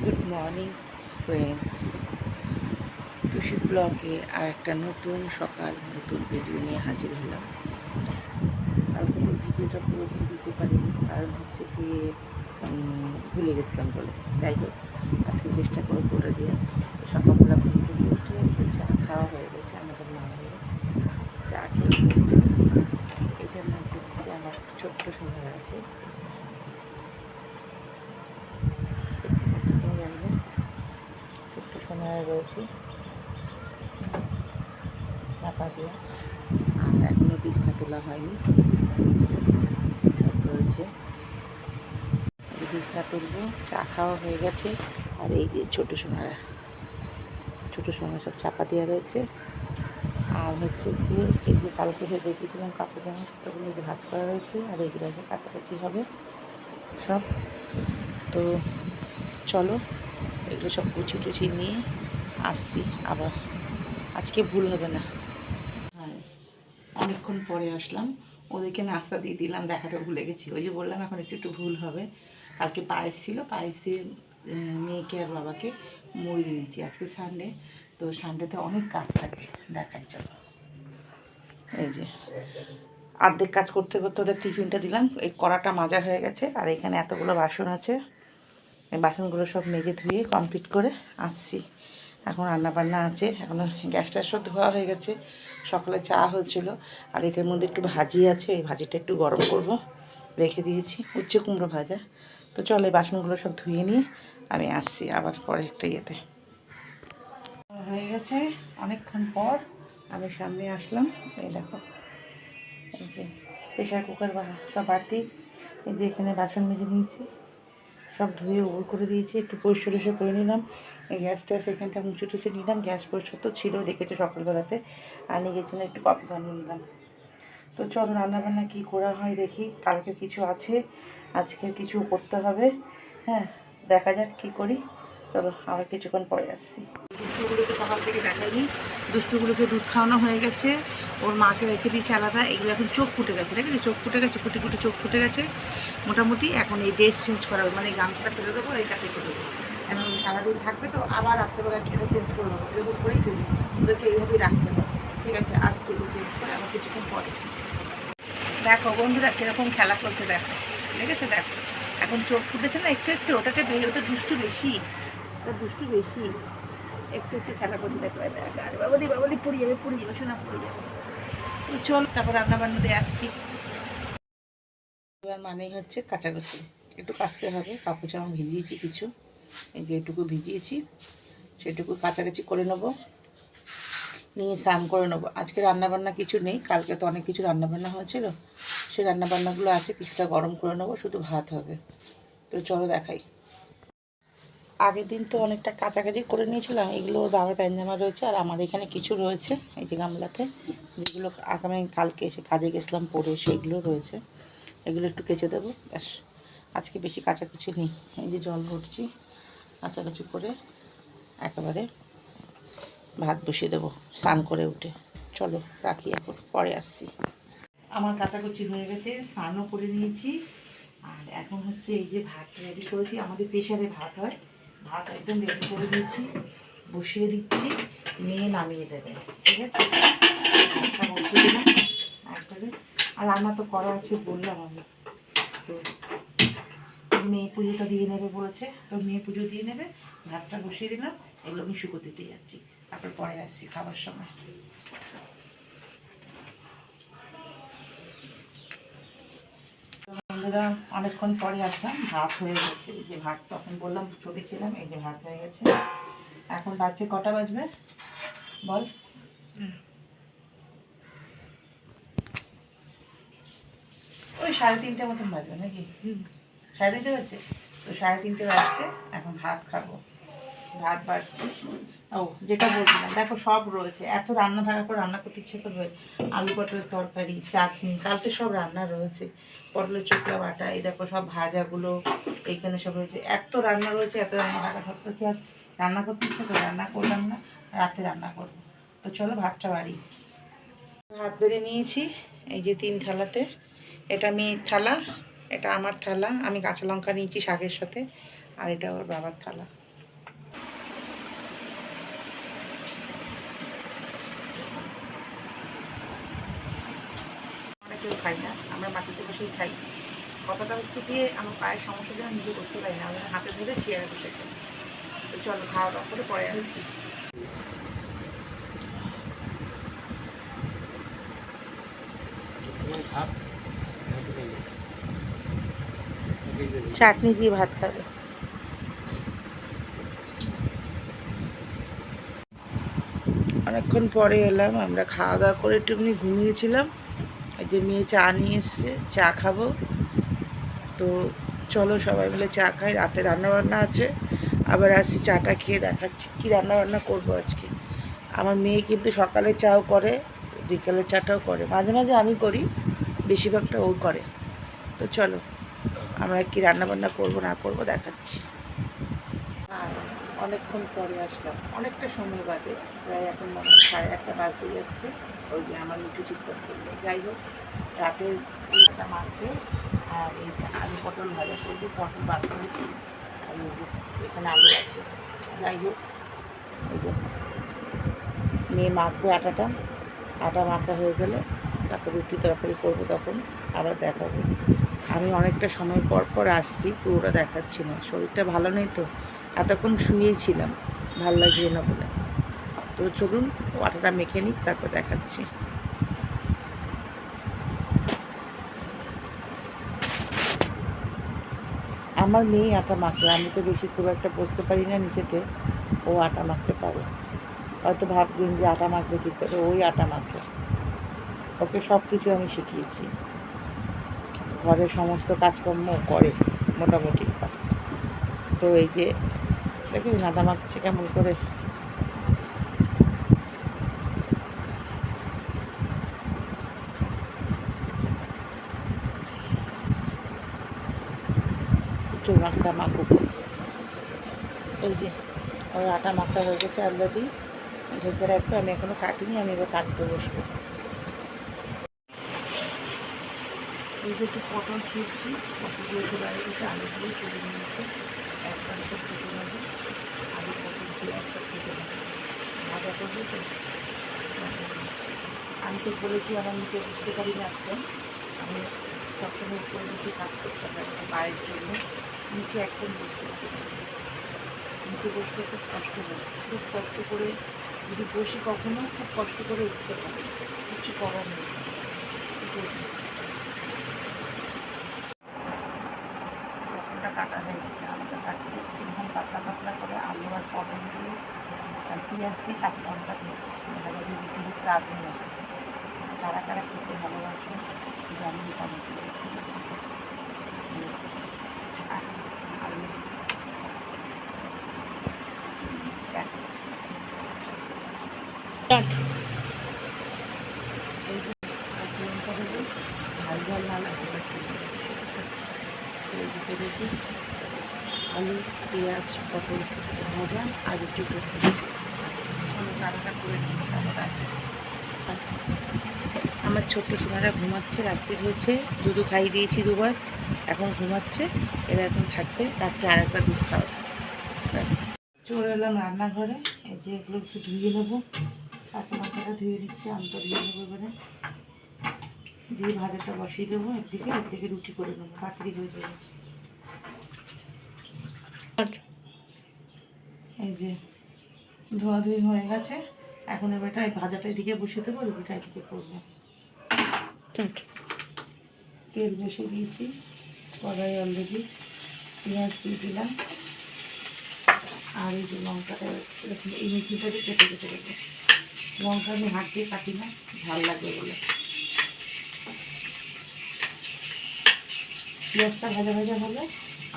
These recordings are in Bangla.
গুড মর্নিং ফ্রেন্ডস, টুসি ব্লগে আর একটা নতুন সকাল নতুন ভিডিও নিয়ে হাজির হলাম। কালকে তো ভিডিওটা পুরোদিন দিতে পারিনি, কারণ হচ্ছে কি ভুলে গেছিলাম বলে। যাই হোক, আজকে চেষ্টা করে দিয়ে সকালবেলা ঘুম থেকে উঠে চা খাওয়া হয়ে গেছে। আমাদের মায়ের চা খেয়ে গেছে। এটার মধ্যে হচ্ছে আমার ছোট্ট সোনা আছে, ছোট্ট সোনা রয়েছে চাপা দিয়ে। আর এখনও বিছনা তোলা হয়নি, সব রয়েছে। বিছনা তুলবো, চা খাওয়া হয়ে গেছে। আর এই যে ছোটো সোনা সব চাপা দেওয়া রয়েছে। আর হচ্ছে কি, এই যে কালকে দেখেছিলাম কাপড় জামা সেগুলো ভাঁজ করা রয়েছে, আর এইগুলো যে কাছাকাছি হবে সব। তো চলো এগুলো সব কুচি নিয়ে আসছি আবার, আজকে ভুল হবে না। হ্যাঁ, অনেকক্ষণ পরে আসলাম, ওদেরকে নাস্তা দিয়ে দিলাম, দেখাতে ভুলে গেছি। ওই যে বললাম এখন একটু ভুল হবে। কালকে পায়েস ছিল, পায়েস দিয়ে মেয়েকে আর বাবাকে মুড়ি দিয়েছি। আজকে সানডে, তো সানডেতে অনেক কাজ থাকে, দেখাই চলো। এই যে অর্ধেক কাজ করতে করতে ওদের টিফিনটা দিলাম। এই কড়াটা মাজা হয়ে গেছে, আর এখানে এতগুলো বাসন আছে। এই বাসনগুলো সব মেজে ধুয়ে কমপ্লিট করে আসছি। এখন রান্নাবান্না আছে, এখনও গ্যাসটা সব ধোয়া হয়ে গেছে। সকালে চা হয়েছিল, আর এটার মধ্যে একটু ভাজি আছে, এই ভাজিটা একটু গরম করব, রেখে দিয়েছি। উচ্ছে কুমড়ো ভাজা। তো চলো এই বাসনগুলো সব ধুয়ে নিয়ে আমি আসছি আবার পরে একটা ইয়েতে। হয়ে গেছে অনেকক্ষণ পর আমি সামনে আসলাম। এই দেখো, এই যে প্রেশার কুকার সব বাটি, এই যে এখানে বাসন মেজে নিয়েছি, সব ধুয়ে ওর করে দিয়েছি, একটু পরিষ্কার করে নিলাম। এই গ্যাসটা সেখানটা মুছে নিলাম। গ্যাস পরিষ্কার তো ছিল, দেখেছো সকালবেলাতে। আর নিজের জন্য একটু কফি বানিয়ে নিলাম। তো চলো রান্নাবান্না কী করা হয় দেখি। কালকে কিছু আছে, আজকের কিছু করতে হবে। হ্যাঁ, দেখা যাক কী করি। চলো আবার কিছুক্ষণ পরে আসছি। দুষ্টুগুলোকে সকাল থেকে দেখাইনি। দুষ্টুগুলোকে দুধ খাওয়ানো হয়ে গেছে, ওর মাকে রেখে দিয়েছে আলাদা। এগুলো এখন চোখ ফুটে গেছে, দেখেছি চোখ ফুটে গেছে, ফুটে চোখ ফুটে গেছে মোটামুটি। এখন এই ড্রেস চেঞ্জ করা হবে, মানে এই গামছাটা ফেলে দেবো, এইটা ফেলে দেবো। এখন সারাদিন থাকবে তো, আবার রাত্রেবেলা এটা চেঞ্জ করে দেবো। এরকম করেই ফেলি, ওদেরকে এইভাবেই রাখতে হবে। ঠিক আছে, আসছি চেঞ্জ করে আবার কিছুক্ষণ পরে। দেখো বন্ধুরা কীরকম খেলা করছে, দেখো দেখেছে, দেখো এখন চোখ ফুটেছে না একটু একটু। ওটা দুষ্টু বেশি, একটু খেলা করতে দেখো। আরে বাবাদি পুড়ে যাবে শোনা, পুড়ে যাবে। তো চল তারপর রান্নাবান্না দিয়ে আসছি। এবার মানেই হচ্ছে কাচাকুচি, একটু কাচতে হবে। কাপড় জামা ভিজিয়েছি কিছু, এই যে এটুকু ভিজিয়েছি, সেটুকু কাচাকাচি করে নেবো, নিয়ে স্নান করে নেবো। আজকে রান্নাবান্না কিছু নেই, কালকে তো অনেক কিছু রান্নাবান্না হয়েছিল, সেই রান্নাবান্নাগুলো আছে, কিছুটা গরম করে নেবো, শুধু ভাত হবে। তো চলো দেখাই। আগের দিন তো অনেকটা কাছাকাছি করে নিয়েছিলাম। এগুলো বাবার প্যানজামা রয়েছে, আর আমার এখানে কিছু রয়েছে এই যে গামলাতে, যেগুলো আগামী কালকে এসে কাজে গেছিলাম পরে, সেগুলো রয়েছে। এগুলো একটু কেচে দেবো, ব্যাস। আজকে বেশি কাচাকুচি নেই। এই যে জল ভরছি, কাচাকুচি করে একেবারে ভাত বসিয়ে দেবো স্নান করে উঠে। চলো রাখি, এখন পরে আসছি। আমার কাচাকুচি হয়ে গেছে, স্নানও করে নিয়েছি। আর এখন হচ্ছে এই যে ভাত রেডি করেছি, আমাদের প্রেশারে ভাত হয়, ভাত একদম রেডি করে দিয়েছি, বসিয়ে দিচ্ছি, মেয়ে নামিয়ে দেবে। ঠিক আছে, ভাতটা বসিয়ে দিলাম একবারে। আর রান্না তো করা আছে বললাম আমি। তো মেয়ে পুজোটা দিয়ে নেবে বলেছে, তো মেয়ে পুজো দিয়ে নেবে। ভাতটা বসিয়ে দিলাম, এগুলো আমি শুকোতে দিয়ে যাচ্ছি, তারপর পরে আসছি খাবার সময়। বন্ধুরা অনেকক্ষণ পরে আসলাম, ভাত হয়ে গেছে। এই যে ভাত তখন বললাম ছিলাম, এই যে ভাত হয়ে গেছে। এখন বাজছে কটা বাজবে বল? ওই 3:30 মতন বাজবে নাকি? 3:30 বাজছে তো, 3:30 বাজছে। এখন ভাত খাবো, ভাত বাড়ছি। ও যেটা বলছিলাম, দেখো সব রয়েছে, এত রান্না থাকার পর রান্না করতে ইচ্ছে করবে। আলু পটলের তরকারি, চাটনি, কালকে সব রান্না রয়েছে। পটলের চোখলা বাটা, এই দেখো সব ভাজাগুলো এইখানে সব রয়েছে। এত রান্না রয়েছে, এত রান্না থাকা সত্ত্বেও কি আর রান্না করতে ইচ্ছে করে? রান্না করলাম না, রাতে রান্না করবো। তো চলো ভাতটা বাড়ি। ভাত বেড়ে নিয়েছি এই যে 3 থালাতে। এটা মেয়ের থালা, এটা আমার থালা। আমি কাঁচা লঙ্কা নিয়েছি শাকের সাথে, আর এটা ওর বাবার থালা। কেউ খাই না, আমরা মাটিতে বসেই খাই। কথাটা হচ্ছে গিয়ে আমার পায়ের সমস্যা জন্য নিজে বসতে পারি না, আমি হাতে ধরে চেয়ারে বসে খাই। তো চলো খাওয়া দাওয়া করে পরে আসছি। চাটনি দিয়ে ভাত খাবে। অনেকক্ষণ পরে এলাম, আমরা খাওয়া দাওয়া করে একটুখানি ঘুমিয়েছিলাম। এই যে মেয়ে চা নিয়ে এসছে, চা খাবো। তো চলো সবাই মিলে চা খাই, রাতে রান্নাবান্না আছে, আবার আসছি চাটা খেয়ে দেখাচ্ছি কী রান্নাবান্না করবো আজকে। আমার মেয়ে কিন্তু সকালে চাও করে, বিকালের চাটাও করে, মাঝে মাঝে আমি করি, বেশিরভাগটা ও করে। তো চলো আমরা কি রান্নাবান্না করবো না করবো দেখাচ্ছি। হ্যাঁ, অনেকক্ষণ পরে আসলাম, অনেকটা সময় বাদে, প্রায় এখন মনে হয় 1:30 বাজতে যাচ্ছে। ওই যে আমার মিঠু চিৎকার করলো। যাই হোক, রাতের একটা মাখবে, আর এই আলু পটল ভাজা করবো, পটল বার করেছি, আর এই যে এখানে আলু আছে। যাই হোক, এই যে মেয়ে মাখবে আটাটা, আটা মাখা হয়ে গেলে তারপর রুটি তরকারি করবো, তখন আবার দেখাবো। আমি অনেকটা সময় পর পর আসছি, পুরোটা দেখাচ্ছি না, শরীরটা ভালো নেই তো, এতক্ষণ শুয়েছিলাম, ভালো লাগছিল না বলে। তো চলুন আটাটা মেখে নিই, তারপর দেখাচ্ছি। আমার মেয়ে আটা মাখলে, আমি তো বেশি খুব একটা বসতে পারি না নিচেতে, ও আটা মাখতে পারে। হয়তো ভাবছেন যে আটা মাখবে কী করে, ওই আটা মাখে। ওকে সব কিছু আমি শিখিয়েছি, ঘরের সমস্ত কাজকর্ম করে মোটামুটি। তো এই যে দেখুন আটা মাখছে কেমন করে। চৌমাখটা মাখুক। এই যে ওই আটা মাখা হয়ে গেছে অলরেডি, ঢেকে রাখবে। আমি এখনও কাটিনি, আমি এবার কাটতে বসবো। এই যে একটু পটল ছুটছি, পটল দিয়ে বাইরে গেছে, আলু দিয়ে চলে নিয়েছে, একবার সব কেটে নেবে, আলু পটল দিয়ে একসব কেটে নেবে, ভাজা করবে। তো আমি তো বলেছি আমার নিচে বুঝতে পারি না একদম, আমি সবসময় উপরে বসে কাজ করতে পারি না পায়ের জন্য, নিচে একদম বুঝতে পারি না। নিচে বসতে খুব কষ্ট হয়, খুব কষ্ট করে যদি বসি কখনো, খুব কষ্ট করে উঠতে পারি, কিছু করার নেই। পটলটা কাটা হয়ে গেছে, আলুটা কাটছি একদম পাতলা পাতলা করে, আলু আর পটল দিয়ে আর পেঁয়াজ দিয়ে কাঁচা লঙ্কা দিয়ে ভালো দিয়ে রুটি দিতে আগুন লাগে। কারা কারা খেতে ভালোবাসে জানি তাদের আলু লঙ্কা দেবো, ঝাল ঝাল না লাগবে। আলু পেঁয়াজ পটল ভাজা আর একটু রান্না করে আমার ছোট্ট সোনারা ঘুমাচ্ছে, রাত্রি হয়েছে, দুধু খাইয়ে দিয়েছি দুবার, এখন ঘুমাচ্ছে। এরা এখন থাকবে, রাত্রে আর একবার দুধ খাওয়াবে, ব্যাস। চলে এলাম রান্নাঘরে, এই যে এগুলো একটু ধুয়ে নেবো, কাঁচা মাথাটা ধুয়ে দিচ্ছি, আলুটা ধুয়ে নেবো এবারে, দিয়ে ভাজাটা বসিয়ে দেবো একদিকে রুটি করে নেবো, তাড়াতাড়ি হয়ে যাবে। এই যে ধোয়াধুয়ি হয়ে গেছে, এখন এবারটা এই ভাজাটা এদিকে বসিয়ে দেবো, রুটিটা এদিকে করবো। তেল বসিয়ে দিয়েছি, কড়াই অলরেডি, পেঁয়াজ দিয়ে দিলাম, আর এই যে লঙ্কাটা এই মিষ্টিটাকে কেটে কেটে দেবো। লঙ্কা আমি হাত দিয়ে কাটি না, ঝাল লাগে বলে। পেঁয়াজটা ভাজা ভাজা হলে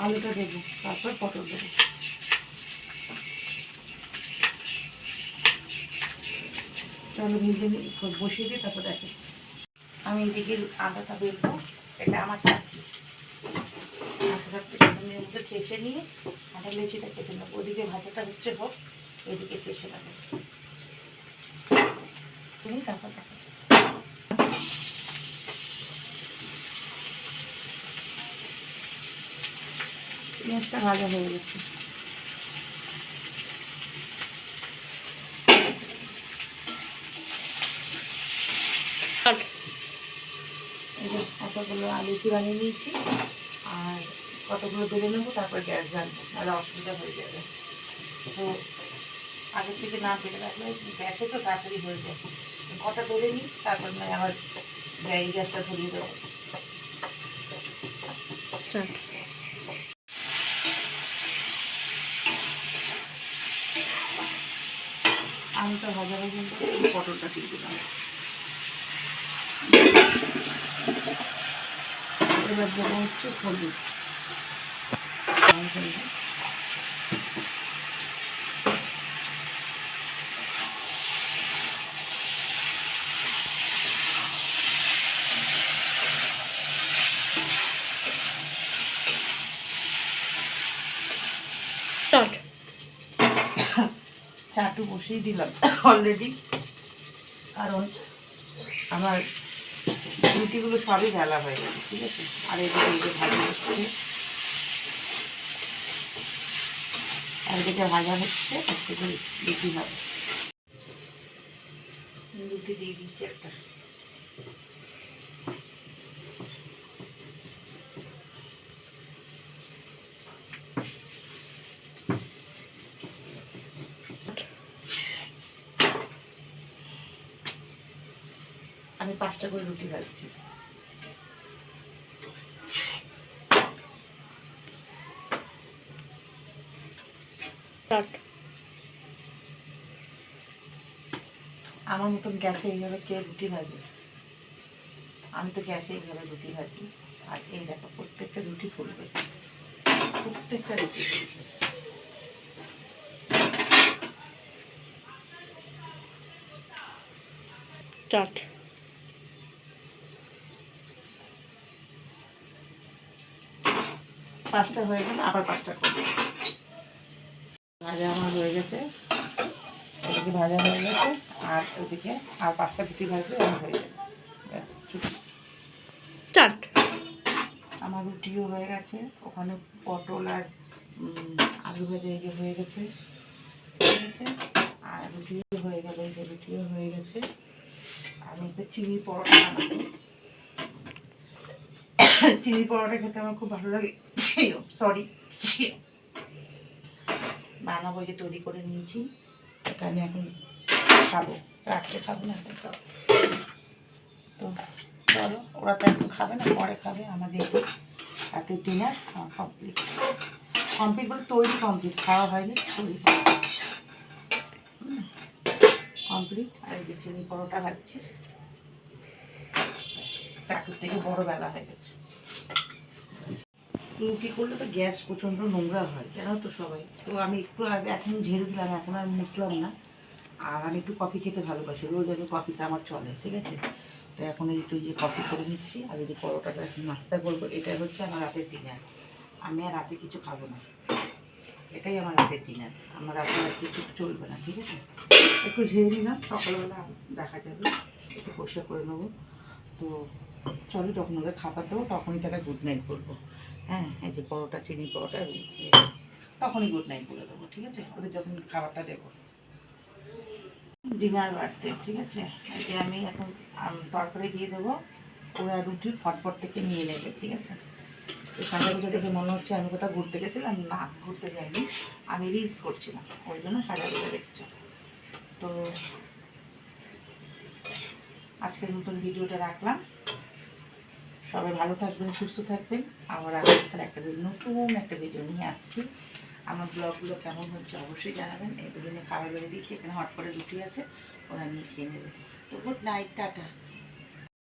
আলুটা দেবো, তারপর পটল দেবো। চলো ভেজে বসিয়ে দিই, তারপর দেখো। আমি এদিকে আদাটা বেরবো, এটা আমার চাকরি। আমি ওদের কেটে নিয়ে আটা লেচিটা কেটে নেবো, ওদিকে ভাজাটা হচ্ছে হোক, এদিকে কেটে নেবো, তারপর দেখো। পেঁয়াজটা ভাজা হয়ে গেছে, কতগুলো লুচি বানিয়ে নিয়েছি, আর কতগুলো বেলে নেবো, তারপর গ্যাস জ্বালবো, নাহলে অসুবিধা হয়ে যাবে। তো আগের থেকে না বেলে রাখলে গ্যাসে তো তাড়াতাড়ি হয়ে যায়। কটা বেলে নিই, তারপর নয় আবার গ্যাসটা ধরিয়ে দেবো। আলুটা ভাজা ভাজা পটলটা দিয়ে দিলাম। এবার দেবো হচ্ছে হলুদ। চাটু বসিয়ে দিলাম অলরেডি, কারণ আমার রুটিগুলো সবই ঢালা হয়ে গেছে, ঠিক আছে। আর এদিকে ভাজা হচ্ছে, একদিকে ভাজা হচ্ছে, একদিকে রুটি হবে। রুটি দিয়ে দিচ্ছি একটা। আমি 5টা করে রুটি ভাজছি। আমার মতন গ্যাসে এইভাবে কে রুটি ভাজে? আমি তো গ্যাসে এইভাবে রুটি ভাজি। আর এই দেখো, প্রত্যেকটা রুটি ফুলবে, প্রত্যেকটা রুটি ফুলবে। চাট 5টা হয়ে গেল, আবার 5টা করবো। ভাজা আমার হয়ে গেছে, এদিকে ভাজা হয়ে গেছে, আর ওদিকে আর 5টা রুটি ভাজবে, আমার হয়ে যাবে। ব্যাস, চাট আমার রুটিও হয়ে গেছে। ওখানে পটল আর আলু ভাজা এই যে হয়ে গেছে, ঠিক আছে। আর রুটিও হয়ে গেল, এই যে রুটিও হয়ে গেছে। আমি একটা চিনির পরোটা বানাবো। চিনি পরোটা খেতে আমার খুব ভালো লাগে, সরি বানাবো, যে তৈরি করে নিয়েছি। এটা আমি এখন খাবো, রাত্রে খাবো না এখন খাবো। তো চলো, ওরা তো এখন খাবে না, পরে খাবে। আমাদের রাতের ডিনার কমপ্লিট। কমপ্লিট বলে তৈরি কমপ্লিট, খাওয়া হয়নি, তৈরি কমপ্লিট। আর এই যে চিনি পরোটা ভাজছি, চাটুর থেকে বড় বেলা হয়ে গেছে। রুটি করলে তো গ্যাস প্রচণ্ড নোংরা হয়, কেন তো সবাই। তো আমি একটু এখন ঝেড়ে দিলাম, এখন আর মুছলাম না। আর আমি একটু কফি খেতে ভালোবাসি, রোজ আমি কফিটা আমার চলে, ঠিক আছে। তো এখন একটু যে কফি করে নিচ্ছি, আর যদি পরোটাটা নাস্তা করবো। এটাই হচ্ছে আমার রাতের ডিনার। আমি আর রাতে কিছু খাবো না, এটাই আমার রাতের ডিনার। আমার রাতে আর কিছু চলবে না, ঠিক আছে। একটু ঝেড়ে নিলাম, সকালবেলা দেখা যাবে, একটু পরিষ্কার করে নেবো। তো চলো, যখন ওদের খাবার দেবো তখনই তাকে গুড নাইট বলবো। হ্যাঁ, এই যে পরোটা, চিনি পরোটা, তখনই গুড নাইট বলে দেবো, ঠিক আছে। ওদের যখন খাবারটা দেবো, ডিনার বাড়তে, ঠিক আছে। এই যে আমি এখন তরকারি দিয়ে দেবো, ওরা রুটি ফটফট থেকে নিয়ে নেবে, ঠিক আছে। তো সাজাগুলো দেখে মনে হচ্ছে আমি কোথাও ঘুরতে গেছিলাম, না ঘুরতে যাইনি, আমি রিলস করছিলাম, ওই জন্য সাজাগুলো দেখছো। তো আজকের নতুন ভিডিওটা রাখলাম। সবাই ভালো থাকবেন, সুস্থ থাকবেন। আবার আগামীকাল নতুন একটা ভিডিও নিয়ে আসছি। আমার ব্লগগুলো কেমন হচ্ছে অবশ্যই জানাবেন। এই দুদিনে খাবার বেড়ে দিয়েছি, এখানে হট করে রুটি আছে, ওরা নিয়ে খেয়ে নেবে। তো গুড নাইট, টাটা।